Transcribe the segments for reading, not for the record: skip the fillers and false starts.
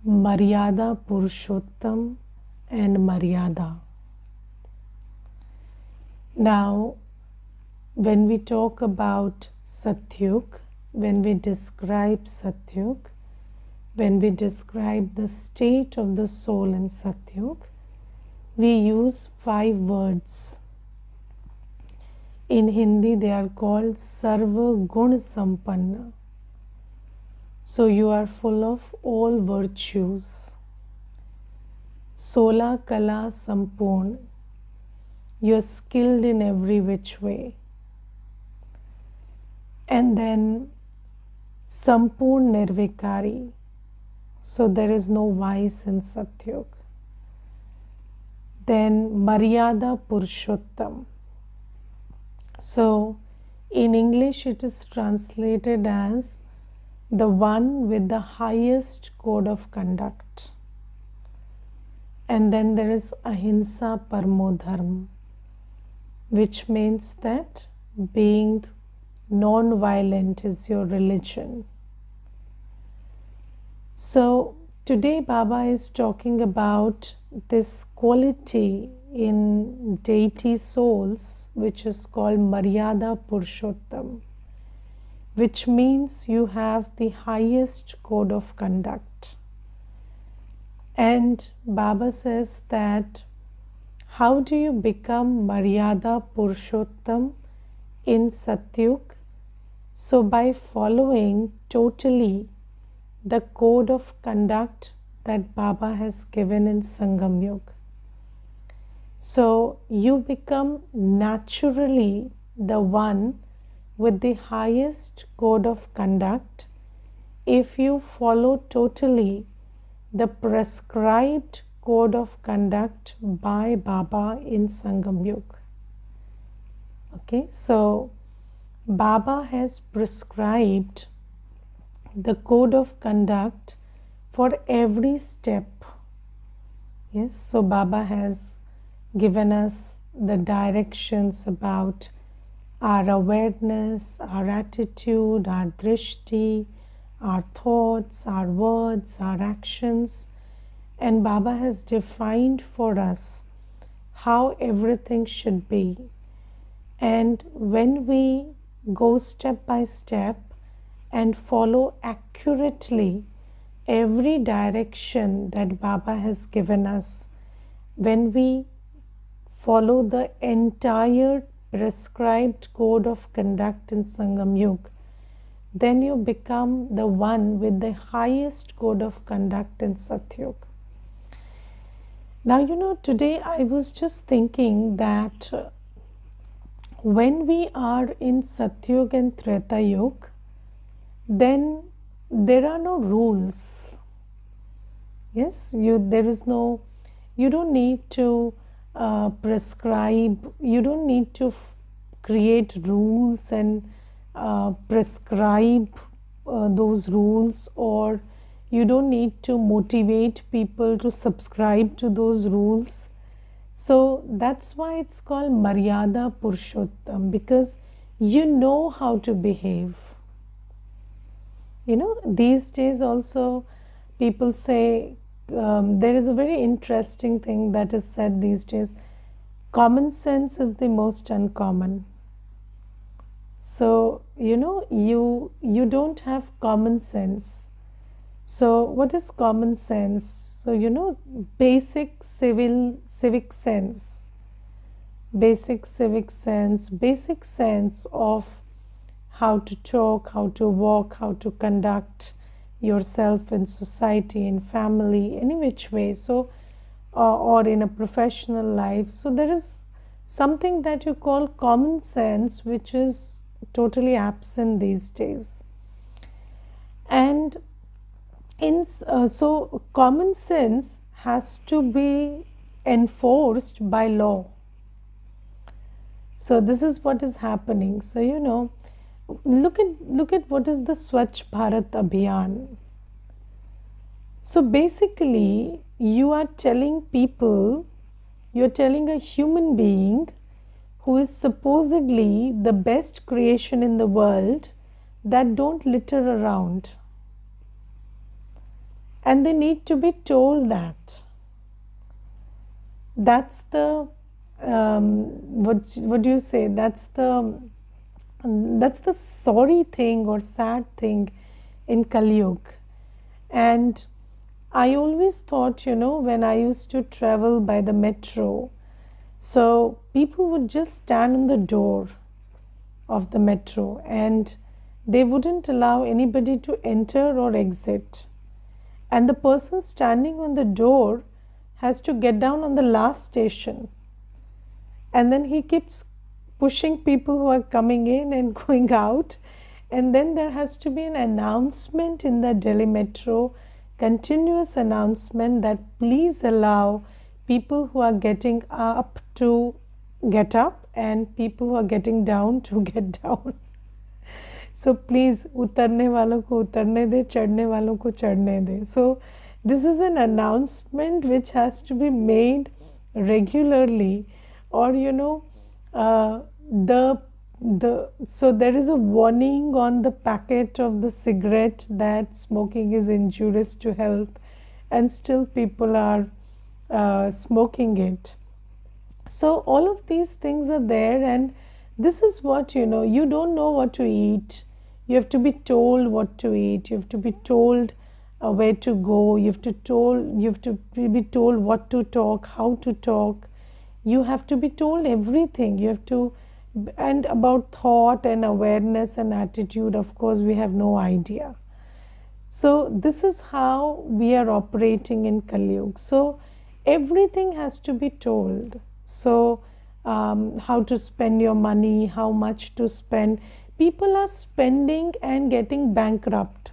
Maryada Purushottam and Maryada. Now, when we talk about Satyug, when we describe Satyug, when we describe the state of the soul in Satyug, we use 5 words. In Hindi, they are called Sarva Gun Sampanna. So you are full of all virtues. Sola Kala Sampurn. You are skilled in every which way. And then Sampurn Nirvikari. So there is no vice in Satyug. Then Maryada Purushottam. So in English it is translated as the one with the highest code of conduct. And then there is Ahimsa Paramo Dharma, which means that being non-violent is your religion. So today Baba is talking about this quality in deity souls, which is called Maryada Purushottam, which means you have the highest code of conduct. And Baba says that how do you become Maryada Purushottam in Satyug? So by following totally the code of conduct that Baba has given in Sangam Yuga. So you become naturally the one with the highest code of conduct if you follow totally the prescribed code of conduct by Baba in Sangam Yuga. Okay, so Baba has prescribed the code of conduct for every step. Yes, so Baba has given us the directions about our awareness, our attitude, our drishti, our thoughts, our words, our actions. And Baba has defined for us how everything should be. And when we go step by step and follow accurately every direction that Baba has given us, when we follow the entire prescribed code of conduct in Sangam Yuga, then you become the one with the highest code of conduct in Satyug. Now, today I was just thinking that when we are in Satyug and Treta Yuga, then there are no rules. Yes, you don't need to prescribe, you don't need to create rules and prescribe those rules, or you don't need to motivate people to subscribe to those rules. So that's why it's called Maryada Purushottam, because you know how to behave. These days also people say, there is a very interesting thing that is said these days: common sense is the most uncommon. So, you don't have common sense. So, what is common sense? So, basic civic sense, basic sense of how to talk, how to walk, how to conduct yourself in society, in family, any which way. So, or in a professional life. So, there is something that you call common sense, which is totally absent these days. And so common sense has to be enforced by law. So this is what is happening. So look at what is the Swachh Bharat Abhiyan. So basically you are telling people, you are telling a human being who is supposedly the best creation in the world, that don't litter around. and they need to be told that. That's the what do you say? That's the sorry thing or sad thing in Kali Yuga. And I always thought, when I used to travel by the metro, so people would just stand on the door of the metro and they wouldn't allow anybody to enter or exit. And the person standing on the door has to get down on the last station. And then he keeps pushing people who are coming in and going out. And then there has to be an announcement in the Delhi metro, continuous announcement that please allow people who are getting up to get up and people who are getting down to get down. So please, उतरने वालों को उतरने दे, चढ़ने वालों को चढ़ने दे. So this is an announcement which has to be made regularly, or so there is a warning on the packet of the cigarette that smoking is injurious to health, and still people are smoking it. So all of these things are there, and this is what you don't know what to eat. You have to be told what to eat. You have to be told where to go. You have to be told what to talk, how to talk. You have to be told everything. You have to, and about thought and awareness and attitude, of course, we have no idea. So this is how we are operating in Kali Yuga. So everything has to be told. So how to spend your money, how much to spend. People are spending and getting bankrupt.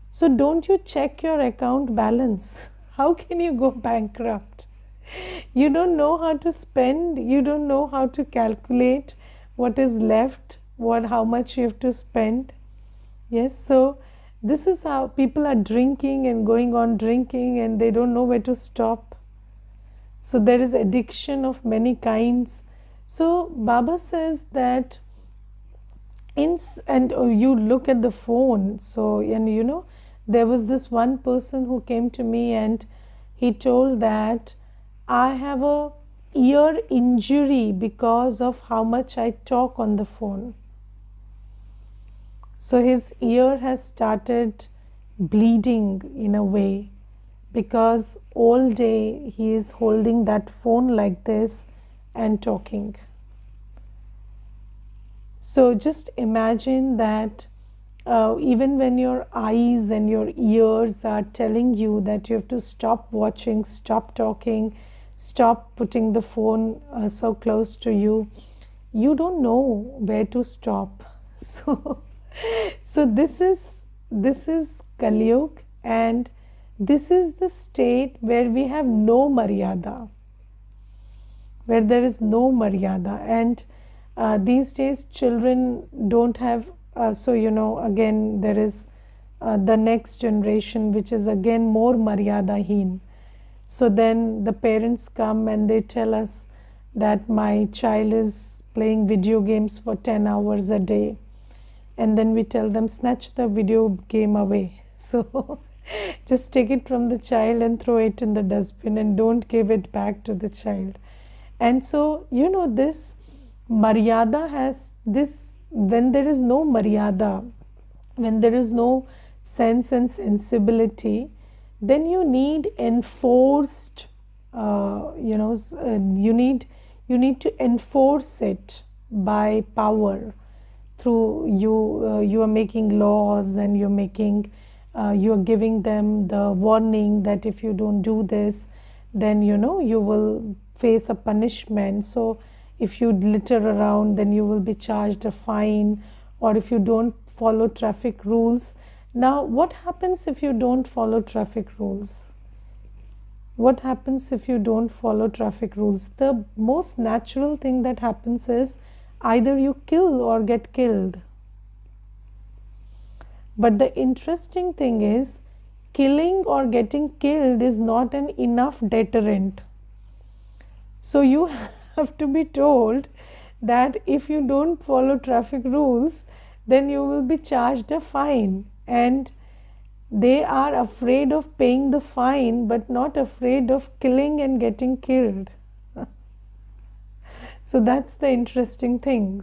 So don't you check your account balance? How can you go bankrupt? You don't know how to spend. You don't know how to calculate what is left, how much you have to spend. Yes, so this is how people are drinking and going on drinking, and they don't know where to stop. So there is addiction of many kinds. So Baba says that you look at the phone. So, and there was this one person who came to me and he told that I have a ear injury because of how much I talk on the phone. So his ear has started bleeding in a way, because all day he is holding that phone like this and talking. So just imagine that even when your eyes and your ears are telling you that you have to stop watching, stop talking, stop putting the phone so close to you, you don't know where to stop. So this is Kali Yuga, and this is the state where we have no maryada, where there is no maryada. And these days children don't have, again there is the next generation which is again more maryadaheen. So then the parents come and they tell us that my child is playing video games for 10 hours a day. And then we tell them, snatch the video game away. So just take it from the child and throw it in the dustbin, and don't give it back to the child. And so, this maryada has this, when there is no maryada, when there is no sense and sensibility, then you need enforced, you need to enforce it by power. Through you are making laws, and you are giving them the warning that if you don't do this, then you will face a punishment. So if you litter around, then you will be charged a fine, or if you don't follow traffic rules. Now what happens if you don't follow traffic rules? What happens if you don't follow traffic rules? The most natural thing that happens is either you kill or get killed. But the interesting thing is, killing or getting killed is not an enough deterrent. So you have to be told that if you don't follow traffic rules, then you will be charged a fine. And They are afraid of paying the fine, but not afraid of killing and getting killed. So that's the interesting thing.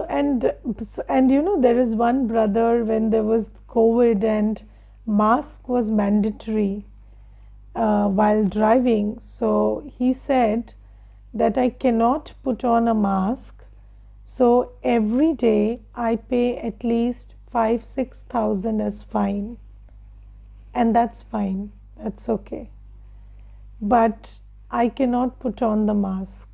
And you know, there is one brother, when there was COVID and mask was mandatory while driving. So he said that I cannot put on a mask. So every day I pay at least 5,000-6,000 as fine. And that's fine. That's okay. But I cannot put on the mask.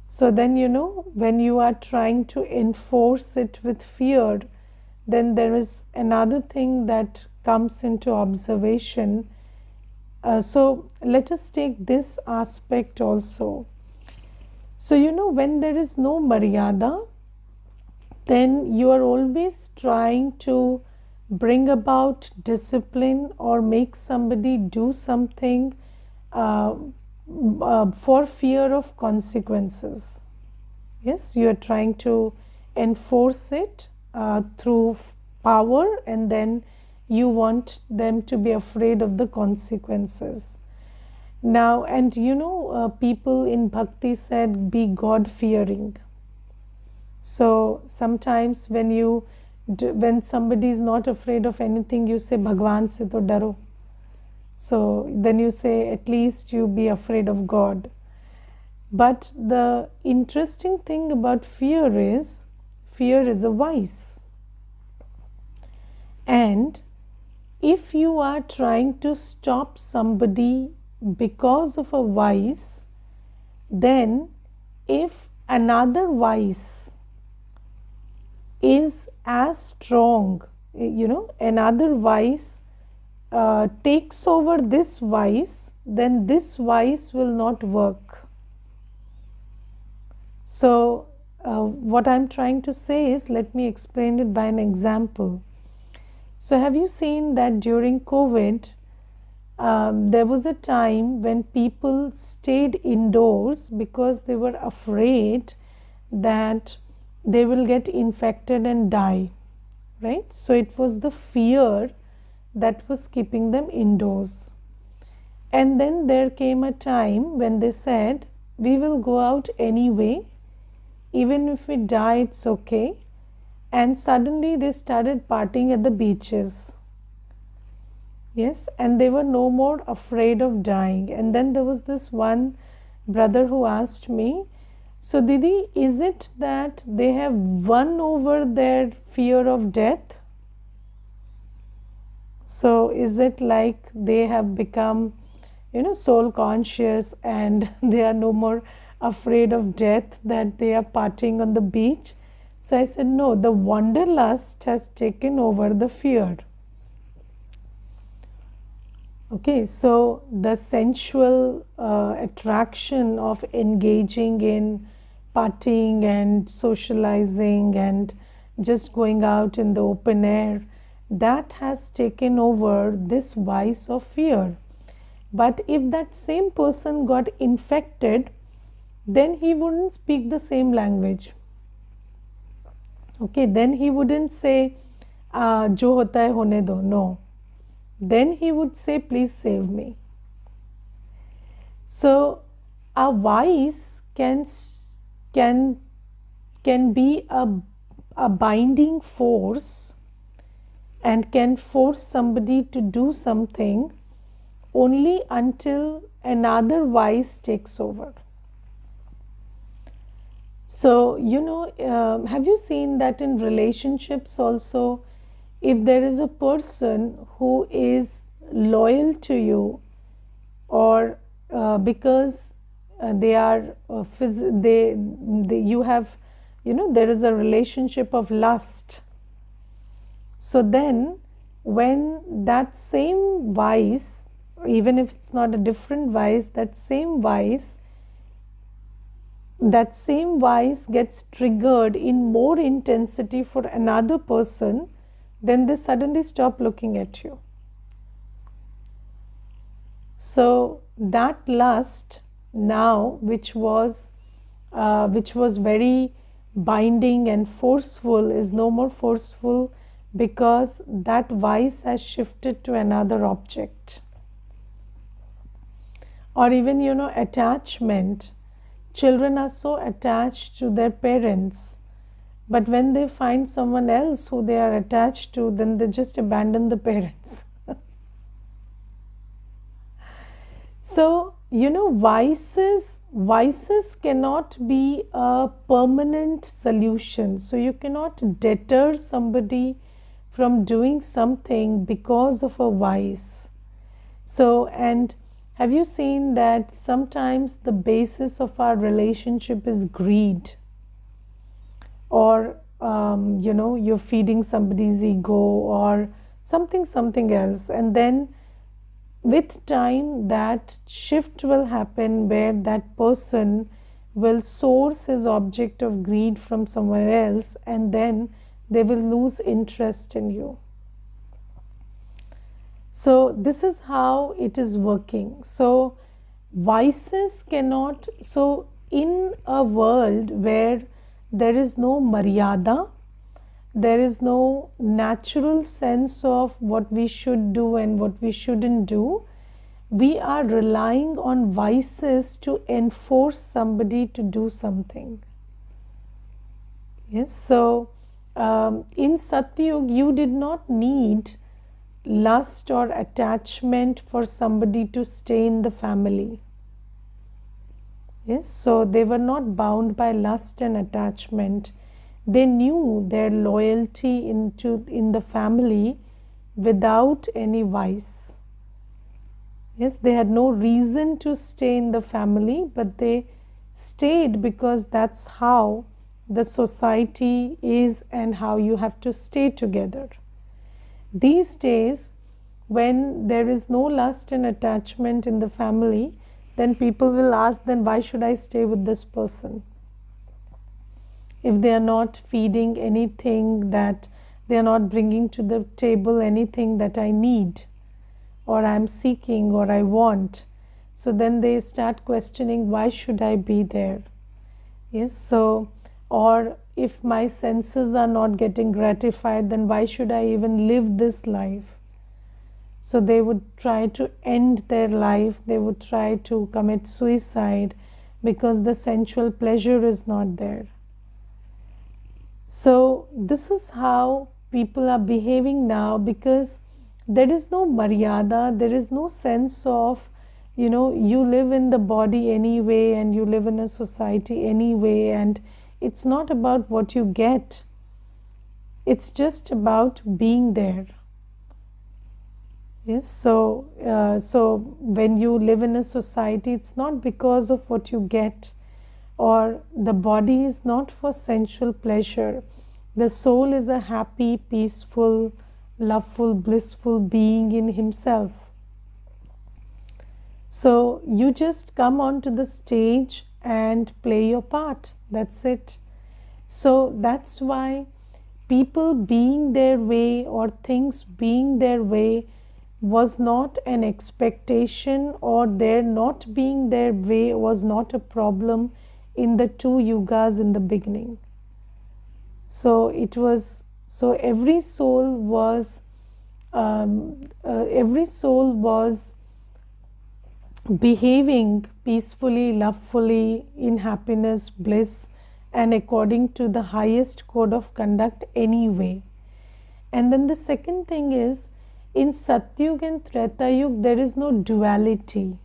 So then, you know, when you are trying to enforce it with fear, then there is another thing that comes into observation. So let us take this aspect also. So, you know, when there is no maryada, then you are always trying to bring about discipline or make somebody do something for fear of consequences. Yes, you are trying to enforce it through power, and then you want them to be afraid of the consequences. Now, and you know, people in bhakti said, be God fearing. So sometimes when somebody is not afraid of anything, you say, Bhagwan se to daro. So then you say, at least you be afraid of God. But the interesting thing about fear is a vice. And if you are trying to stop somebody because of a vice, then if another vice is as strong, you know, another vice takes over this vice, then this vice will not work. So what I'm trying to say is, let me explain it by an example. So have you seen that during COVID, there was a time when people stayed indoors because they were afraid that they will get infected and die, right? So it was the fear that was keeping them indoors. And then there came a time when they said, we will go out anyway, even if we die, it's okay. And suddenly they started partying at the beaches. Yes, and they were no more afraid of dying. And then there was this one brother who asked me, so Didi, is it that they have won over their fear of death? So is it like they have become, you know, soul conscious and they are no more afraid of death, that they are partying on the beach? So I said, no, the wanderlust has taken over the fear. Okay, so the sensual attraction of engaging in partying and socializing and just going out in the open air, that has taken over this vice of fear. But if that same person got infected, then he wouldn't speak the same language. Okay, then he wouldn't say, jo hota hai hone do. No. Then he would say, please save me. So a vice can be a binding force and can force somebody to do something only until another vice takes over. So, you know, have you seen that in relationships also, if there is a person who is loyal to you, or because they are you have, you know, there is a relationship of lust. So then when that same vice, even if it's not a different vice, that same vice gets triggered in more intensity for another person, then they suddenly stop looking at you. So that lust now, which was very binding and forceful, is no more forceful because that vice has shifted to another object. Or even, attachment. Children are so attached to their parents, but when they find someone else who they are attached to, then they just abandon the parents. So, vices cannot be a permanent solution. So you cannot deter somebody from doing something because of a vice. So, and have you seen that sometimes the basis of our relationship is greed? Or, you're feeding somebody's ego or something else. And then with time, that shift will happen where that person will source his object of greed from somewhere else, and then they will lose interest in you. So this is how it is working. So vices cannot, so in a world where there is no maryada, there is no natural sense of what we should do and what we shouldn't do, we are relying on vices to enforce somebody to do something. Yes, so in Satyug, you did not need lust or attachment for somebody to stay in the family. Yes, so they were not bound by lust and attachment. They knew their loyalty in the family without any vice. Yes, they had no reason to stay in the family, but they stayed because that's how the society is and how you have to stay together. These days, when there is no lust and attachment in the family, then people will ask, then why should I stay with this person? If they are not feeding anything, that they are not bringing to the table anything that I need or I'm seeking or I want, so then they start questioning, why should I be there? Yes, so, or if my senses are not getting gratified, then why should I even live this life? So they would try to end their life, they would try to commit suicide because the sensual pleasure is not there. So this is how people are behaving now, because there is no maryada, there is no sense of, you live in the body anyway and you live in a society anyway, and it's not about what you get, it's just about being there. Yes, so when you live in a society, it's not because of what you get, or the body is not for sensual pleasure. The soul is a happy, peaceful, loveful, blissful being in himself. So you just come onto the stage and play your part. That's it. So that's why people being their way or things being their way was not an expectation, or their not being their way was not a problem in the two yugas in the beginning. So it was, so every soul was behaving peacefully, lovefully, in happiness, bliss, and according to the highest code of conduct anyway. And then the second thing is, in Satyug and Tretayug, there is no duality.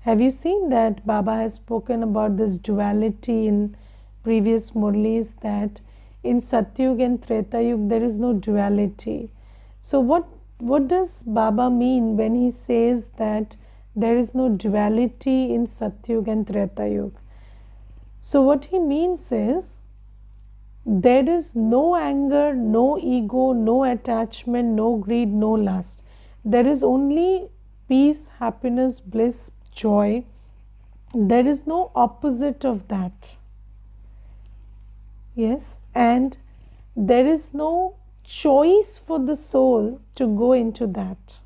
Have you seen that Baba has spoken about this duality in previous Murlis, that in Satyug and Tretayug there is no duality? So what does Baba mean when he says that there is no duality in Satyug and Tretayug? So what he means is, there is no anger, no ego, no attachment, no greed, no lust. There is only peace, happiness, bliss, joy. There is no opposite of that. Yes, and there is no choice for the soul to go into that.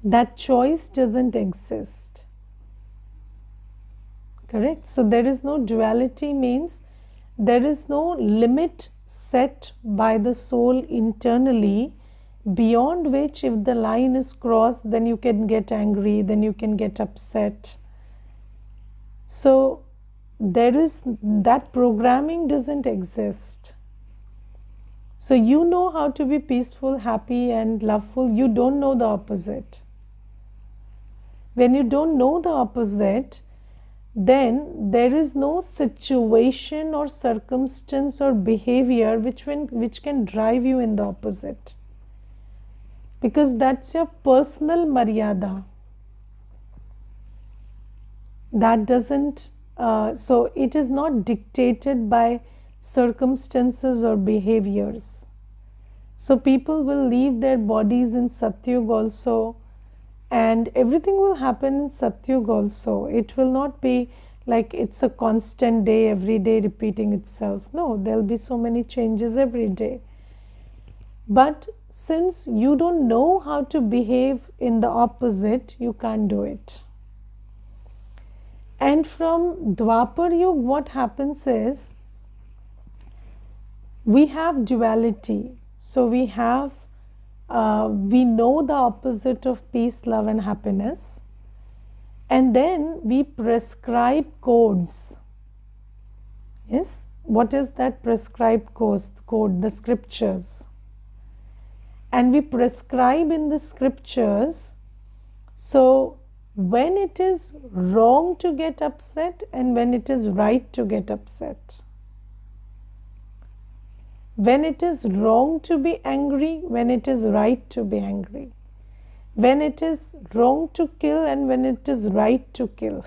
That choice doesn't exist. Correct? So there is no duality, means there is no limit set by the soul internally, beyond which if the line is crossed, then you can get angry, then you can get upset. So there is that programming doesn't exist. So you know how to be peaceful, happy and loveful. You don't know the opposite. When you don't know the opposite, then there is no situation or circumstance or behavior which can drive you in the opposite. Because that's your personal maryada. That doesn't, so it is not dictated by circumstances or behaviors. So people will leave their bodies in Satyug also, and everything will happen in Satyug also. It will not be like it's a constant day, every day repeating itself. No, there'll be so many changes every day. But since you don't know how to behave in the opposite, you can't do it. And from Dwapar Yuga, what happens is, we have duality. So we have, we know the opposite of peace, love and happiness. And then we prescribe codes. Yes, what is that prescribed code? The scriptures. And we prescribe in the scriptures. So when it is wrong to get upset and when it is right to get upset. When it is wrong to be angry, when it is right to be angry. When it is wrong to kill and when it is right to kill.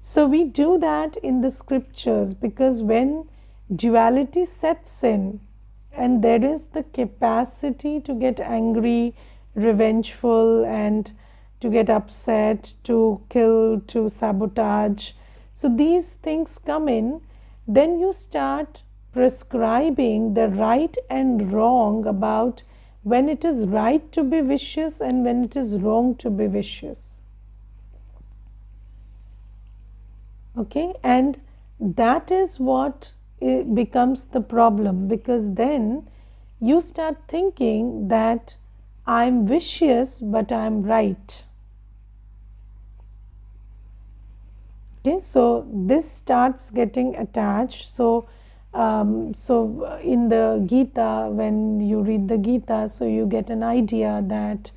So we do that in the scriptures, because when duality sets in and there is the capacity to get angry, revengeful and to get upset, to kill, to sabotage. So these things come in, then you start prescribing the right and wrong about when it is right to be vicious and when it is wrong to be vicious. Okay, and that is what becomes the problem, because then you start thinking that I'm vicious but I'm right. Okay, so this starts getting attached. So in the Gita, when you read the Gita, so you get an idea that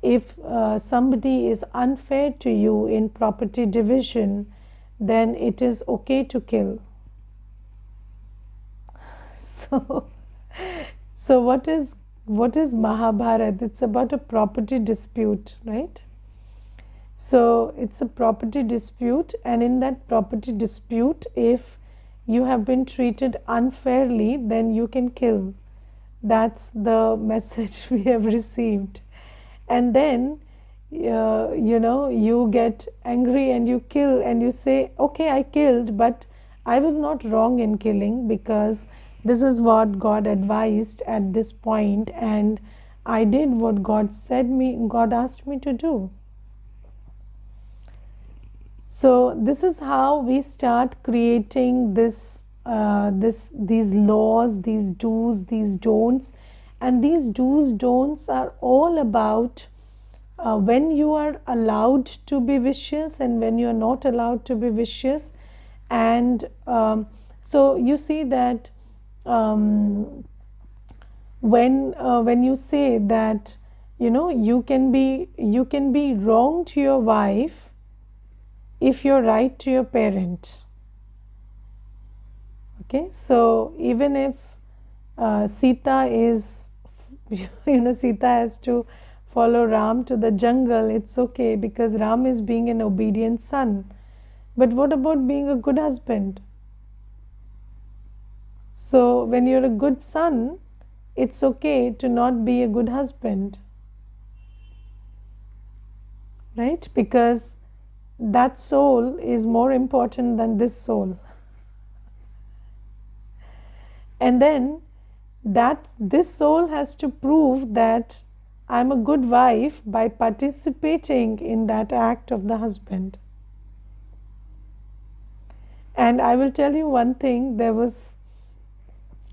if somebody is unfair to you in property division, then it is okay to kill. So what is Mahabharata? It's about a property dispute, right? So it's a property dispute, and in that property dispute, if you have been treated unfairly, then you can kill. That's the message we have received. And then you get angry and you kill and you say, okay, I killed, but I was not wrong in killing, because this is what God advised at this point, and I did what God asked me to do. So this is how we start creating these laws, these do's, these don'ts, and these do's, don'ts are all about when you are allowed to be vicious and when you are not allowed to be vicious. And so you see that when you say that you can be wrong to your wife if you're right to your parent. Okay, so even if Sita is Sita has to follow Ram to the jungle, it's okay, because Ram is being an obedient son. But what about being a good husband? So when you're a good son, it's okay to not be a good husband, right? Because that soul is more important than this soul. And then this soul has to prove that I'm a good wife by participating in that act of the husband. And I will tell you one thing, there was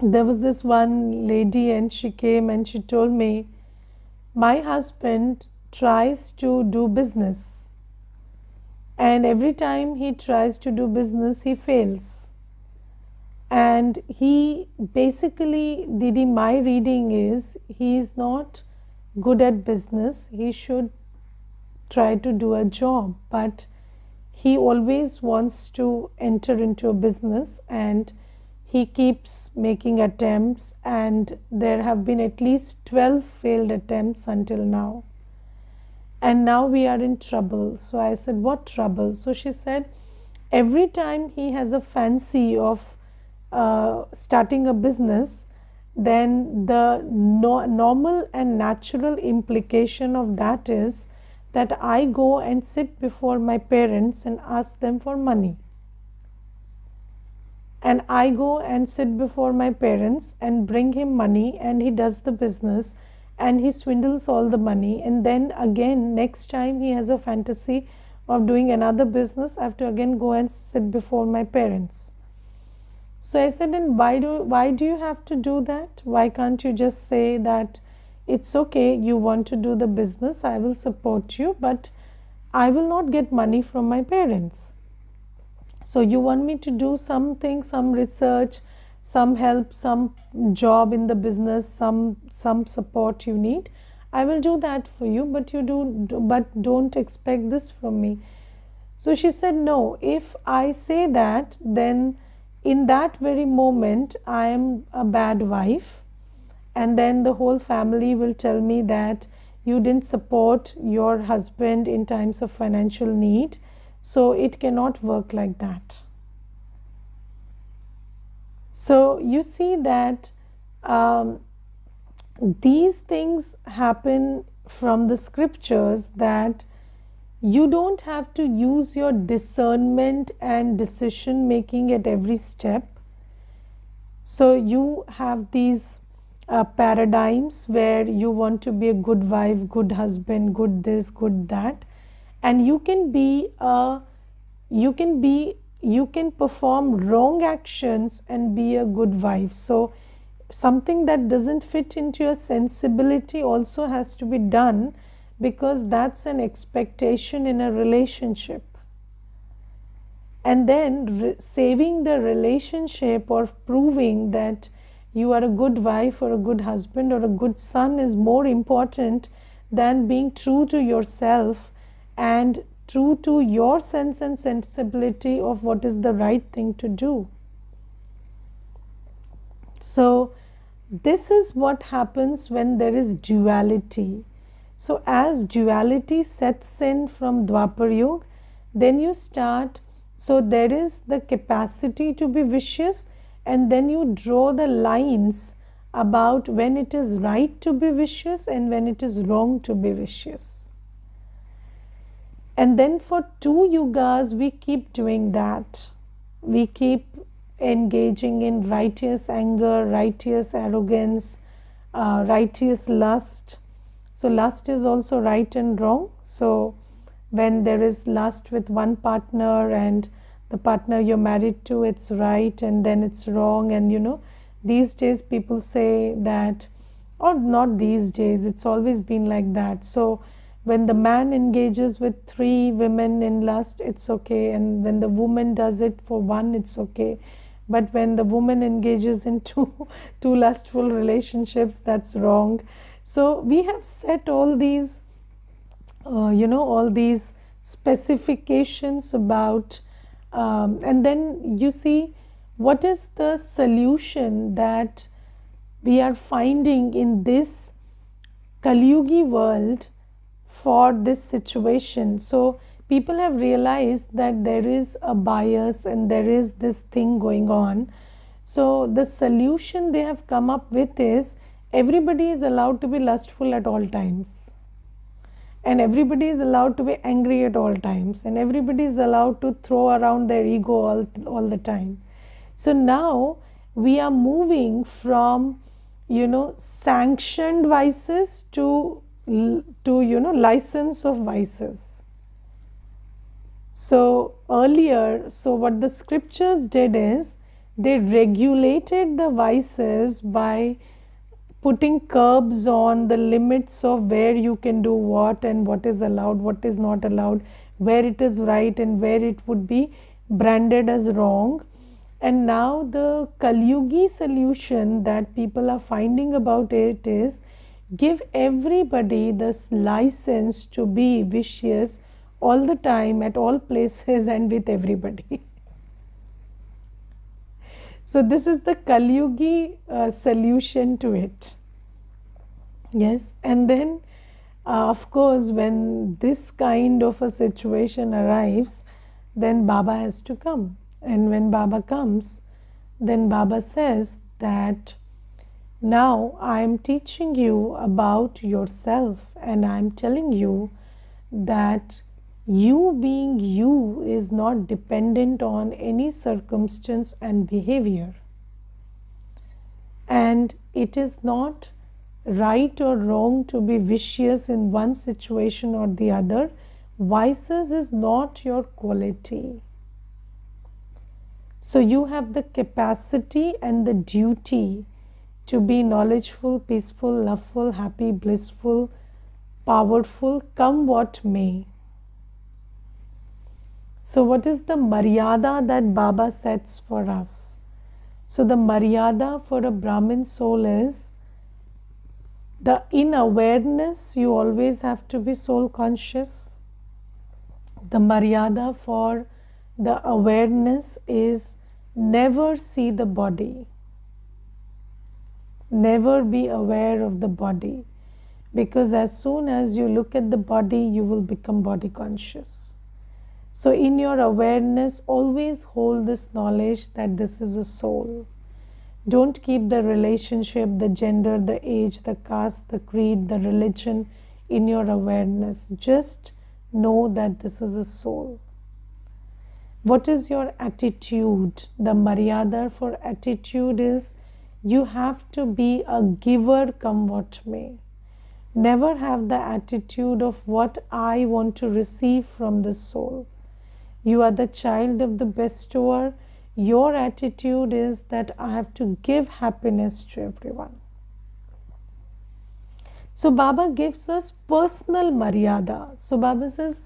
this one lady, and she came and she told me, my husband tries to do business, and every time he tries to do business he fails. And he basically, Didi, my reading is he is not good at business. He should try to do a job, but he always wants to enter into a business, and he keeps making attempts, and there have been at least 12 failed attempts until now. And now we are in trouble. So I said, what trouble? So she said, every time he has a fancy of starting a business, then the normal and natural implication of that is that I go and sit before my parents and ask them for money. And I go and sit before my parents and bring him money, and he does the business and he swindles all the money. And then again, next time he has a fantasy of doing another business, I have to again go and sit before my parents. So I said, and why do you have to do that? Why can't you just say that it's okay, you want to do the business, I will support you, but I will not get money from my parents. So you want me to do something, some research, some help, some job in the business, some support you need, I will do that for you, but don't expect this from me. So she said, no, if I say that, then in that very moment I am a bad wife, and then the whole family will tell me that you didn't support your husband in times of financial need. So it cannot work like that. So you see that these things happen from the scriptures, that you don't have to use your discernment and decision making at every step. So you have these paradigms where you want to be a good wife, good husband, good this, good that, and you can perform wrong actions and be a good wife. So something that doesn't fit into your sensibility also has to be done, because that's an expectation in a relationship. And then saving the relationship or proving that you are a good wife or a good husband or a good son is more important than being true to yourself and true to your sense and sensibility of what is the right thing to do. So this is what happens when there is duality. So as duality sets in from Dwapar Yuga, then you start, so there is the capacity to be vicious, and then you draw the lines about when it is right to be vicious and when it is wrong to be vicious. And then for 2 yugas we keep doing that. We keep engaging in righteous anger, righteous arrogance, righteous lust. So lust is also right and wrong. So when there is lust with one partner and the partner you're married to, it's right, and then it's wrong. And these days people say that, or not these days, it's always been like that. So when the man engages with 3 women in lust, it's okay, and when the woman does it for one, it's okay. But when the woman engages in two lustful relationships, that's wrong. So we have set all these all these specifications about, and then you see what is the solution that we are finding in this Kali-yugi world for this situation. So people have realized that there is a bias and there is this thing going on. So the solution they have come up with is, everybody is allowed to be lustful at all times, and everybody is allowed to be angry at all times, and everybody is allowed to throw around their ego all the time. So now we are moving from sanctioned vices to license of vices. So earlier, so what the scriptures did is they regulated the vices by putting curbs on the limits of where you can do what and what is allowed, what is not allowed, where it is right and where it would be branded as wrong. And now the Kalyugi solution that people are finding about it is give everybody this license to be vicious all the time, at all places, and with everybody. So this is the Kalyugi solution to it. Yes, and then of course, when this kind of a situation arrives, then Baba has to come. And when Baba comes, then Baba says that now I am teaching you about yourself, and I am telling you that you being you is not dependent on any circumstance and behavior. And it is not right or wrong to be vicious in one situation or the other. Vices is not your quality. So you have the capacity and the duty to be knowledgeful, peaceful, loveful, happy, blissful, powerful, come what may. So what is the maryada that Baba sets for us? So the maryada for a Brahmin soul is in awareness, you always have to be soul conscious. The maryada for the awareness is never see the body. Never be aware of the body. Because as soon as you look at the body, you will become body conscious. So in your awareness, always hold this knowledge that this is a soul. Don't keep the relationship, the gender, the age, the caste, the creed, the religion in your awareness. Just know that this is a soul. What is your attitude? The maryada for attitude is you have to be a giver come what may. Never have the attitude of what I want to receive from the soul. You are the child of the bestower. Your attitude is that I have to give happiness to everyone. So Baba gives us personal maryada. So Baba says,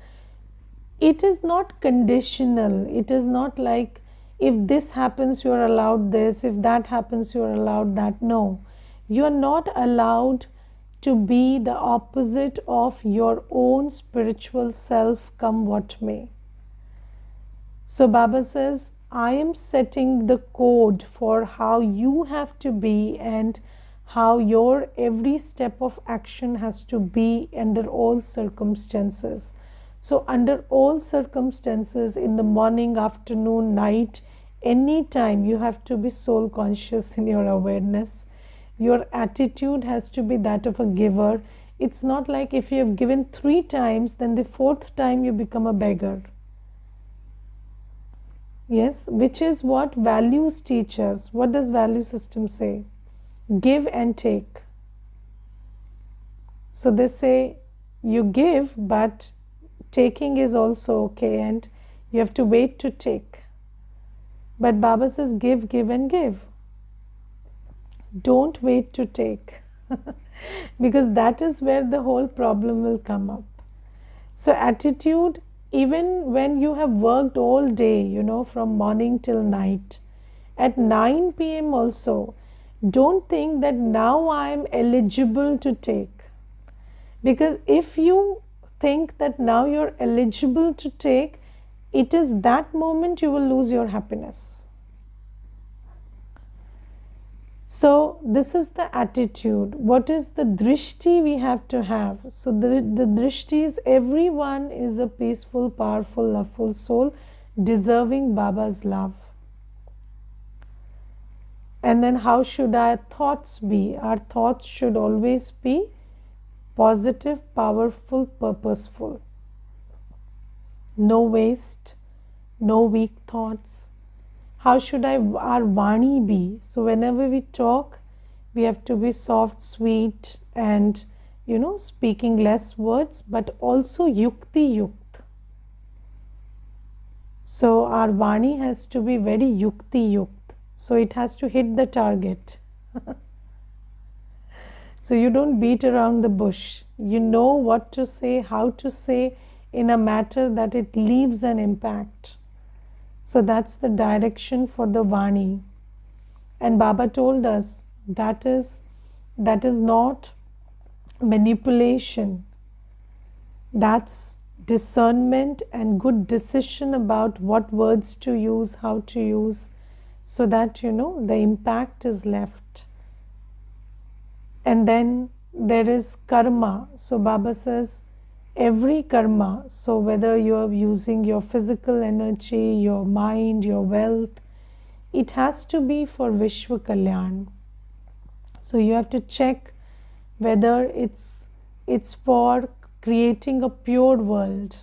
it is not conditional. It is not like if this happens, you are allowed this. If that happens, you are allowed that. No, you are not allowed to be the opposite of your own spiritual self, come what may. So Baba says, I am setting the code for how you have to be and how your every step of action has to be under all circumstances. So under all circumstances, in the morning, afternoon, night, any time, you have to be soul conscious in your awareness. Your attitude has to be that of a giver. It's not like if you have given 3 times, then the 4th time you become a beggar. Yes, which is what values teach us. What does value system say? Give and take. So they say you give, but taking is also okay, and you have to wait to take. But Baba says give, give and give. Don't wait to take. Because that is where the whole problem will come up. So attitude, even when you have worked all day, from morning till night, at 9 p.m. also, don't think that now I am eligible to take. Because if you think that now you're eligible to take, it is that moment you will lose your happiness. So this is the attitude. What is the drishti we have to have? So the drishti is everyone is a peaceful, powerful, loveful soul deserving Baba's love. And then how should our thoughts be? Our thoughts should always be positive, powerful, purposeful. No waste, no weak thoughts. How should our Vani be? So whenever we talk, we have to be soft, sweet, and speaking less words, but also yukti yukt. So our Vani has to be very yukti yukt. So it has to hit the target. So you don't beat around the bush. You know what to say, how to say in a matter that it leaves an impact. So that's the direction for the Vani. And Baba told us that is not manipulation. That's discernment and good decision about what words to use, how to use, so that the impact is left. And then there is karma. So Baba says every karma, so whether you are using your physical energy, your mind, your wealth, it has to be for Vishwa Kalyan. So you have to check whether it's for creating a pure world,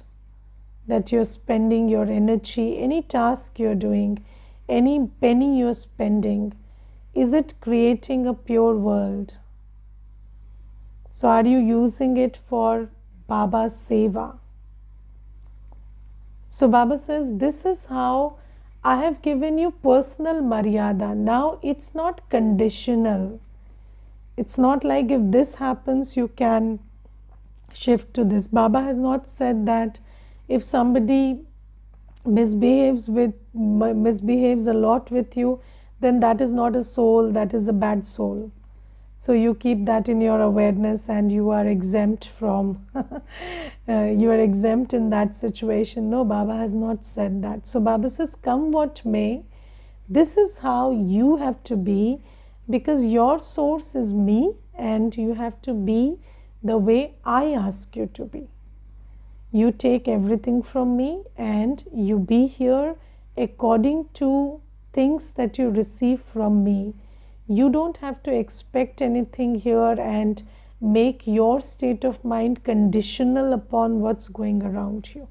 that you're spending your energy, any task you're doing, any penny you're spending, is it creating a pure world? So are you using it for Baba's seva? So Baba says, this is how I have given you personal maryada. Now it's not conditional. It's not like if this happens, you can shift to this. Baba has not said that if somebody misbehaves a lot with you, then that is not a soul, that is a bad soul. So you keep that in your awareness and you are exempt from, you are exempt in that situation. No, Baba has not said that. So Baba says, come what may, this is how you have to be, because your source is me and you have to be the way I ask you to be. You take everything from me and you be here according to things that you receive from me. You don't have to expect anything here and make your state of mind conditional upon what's going around you.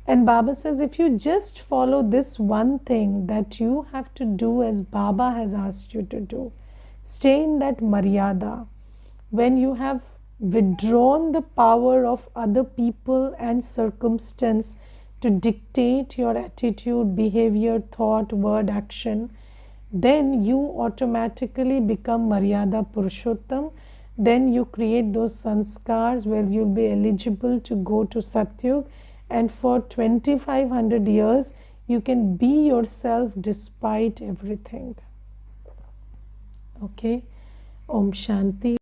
And Baba says, if you just follow this one thing that you have to do as Baba has asked you to do, stay in that maryada. When you have withdrawn the power of other people and circumstance to dictate your attitude, behavior, thought, word, action, then you automatically become Maryada Purushottam. Then you create those sanskars where you'll be eligible to go to Satyug, and for 2500 years you can be yourself despite everything. Okay. Om Shanti.